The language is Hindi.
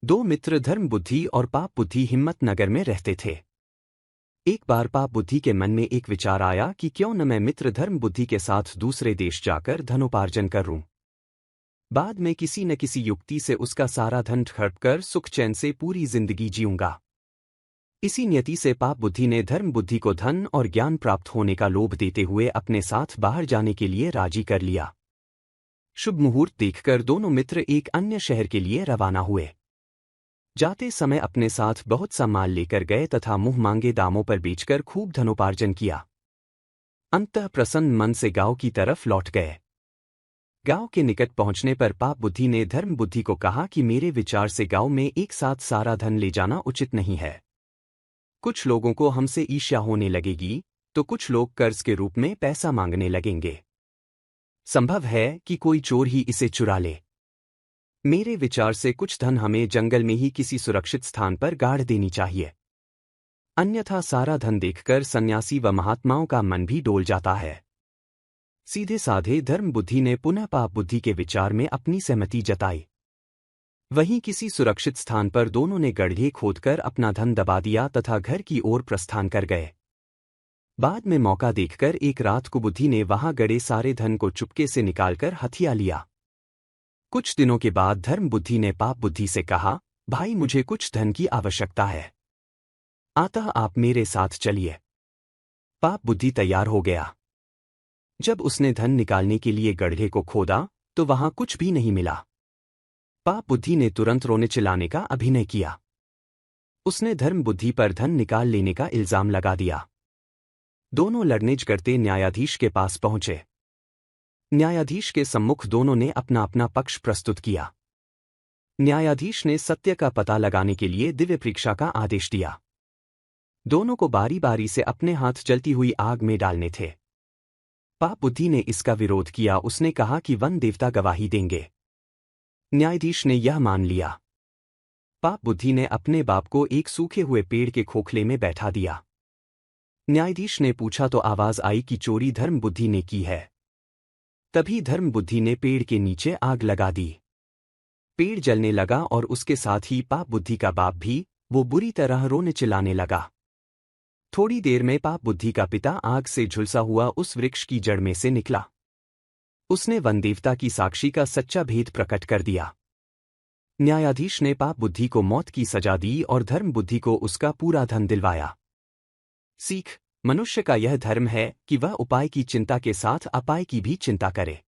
दो मित्र धर्म बुद्धि और पाप बुद्धि हिम्मत नगर में रहते थे। एक बार पाप बुद्धि के मन में एक विचार आया कि क्यों न मैं मित्र धर्म बुद्धि के साथ दूसरे देश जाकर धनोपार्जन करूं। बाद में किसी न किसी युक्ति से उसका सारा धन खर्च कर सुख चैन से पूरी जिंदगी जीऊंगा। इसी नियति से पाप बुद्धि ने धर्म बुद्धि को धन और ज्ञान प्राप्त होने का लोभ देते हुए अपने साथ बाहर जाने के लिए राजी कर लिया। शुभ मुहूर्त देखकर दोनों मित्र एक अन्य शहर के लिए रवाना हुए। जाते समय अपने साथ बहुत सा माल लेकर गए तथा मुंह मांगे दामों पर बेचकर खूब धनोपार्जन किया। अंततः प्रसन्न मन से गांव की तरफ लौट गए। गांव के निकट पहुंचने पर पाप बुद्धि ने धर्म बुद्धि को कहा कि मेरे विचार से गांव में एक साथ सारा धन ले जाना उचित नहीं है। कुछ लोगों को हमसे ईर्ष्या होने लगेगी तो कुछ लोग कर्ज के रूप में पैसा मांगने लगेंगे। संभव है कि कोई चोर ही इसे चुरा ले। मेरे विचार से कुछ धन हमें जंगल में ही किसी सुरक्षित स्थान पर गाड़ देनी चाहिए, अन्यथा सारा धन देखकर सन्यासी व महात्माओं का मन भी डोल जाता है। सीधे साधे धर्म बुद्धि ने पुनः पाप बुद्धि के विचार में अपनी सहमति जताई। वहीं किसी सुरक्षित स्थान पर दोनों ने गड्ढे खोदकर अपना धन दबा दिया तथा घर की ओर प्रस्थान कर गए। बाद में मौका देखकर एक रात को बुद्धि ने वहां गड़े सारे धन को चुपके से निकालकर हथिया लिया। कुछ दिनों के बाद धर्म बुद्धि ने पाप बुद्धि से कहा, भाई मुझे कुछ धन की आवश्यकता है, अतः आप मेरे साथ चलिए। पाप बुद्धि तैयार हो गया। जब उसने धन निकालने के लिए गड्ढे को खोदा तो वहां कुछ भी नहीं मिला। पाप बुद्धि ने तुरंत रोने चिल्लाने का अभिनय किया। उसने धर्म बुद्धि पर धन निकाल लेने का इल्जाम लगा दिया। दोनों लड़ने झगड़ते न्यायाधीश के पास पहुंचे। न्यायाधीश के सम्मुख दोनों ने अपना अपना पक्ष प्रस्तुत किया। न्यायाधीश ने सत्य का पता लगाने के लिए दिव्य परीक्षा का आदेश दिया। दोनों को बारी बारी से अपने हाथ जलती हुई आग में डालने थे। पाप बुद्धि ने इसका विरोध किया। उसने कहा कि वन देवता गवाही देंगे। न्यायाधीश ने यह मान लिया। पाप बुद्धि ने अपने बाप को एक सूखे हुए पेड़ के खोखले में बैठा दिया। न्यायाधीश ने पूछा तो आवाज आई कि चोरी धर्म बुद्धि ने की है। तभी धर्म बुद्धि ने पेड़ के नीचे आग लगा दी। पेड़ जलने लगा और उसके साथ ही पाप बुद्धि का बाप भी। वो बुरी तरह रोने चिल्लाने लगा। थोड़ी देर में पाप बुद्धि का पिता आग से झुलसा हुआ उस वृक्ष की जड़ में से निकला। उसने वन देवता की साक्षी का सच्चा भेद प्रकट कर दिया। न्यायाधीश ने पाप बुद्धि को मौत की सजा दी और धर्म बुद्धि को उसका पूरा धन दिलवाया। सीख, मनुष्य का यह धर्म है कि वह उपाय की चिंता के साथ अपाय की भी चिंता करे।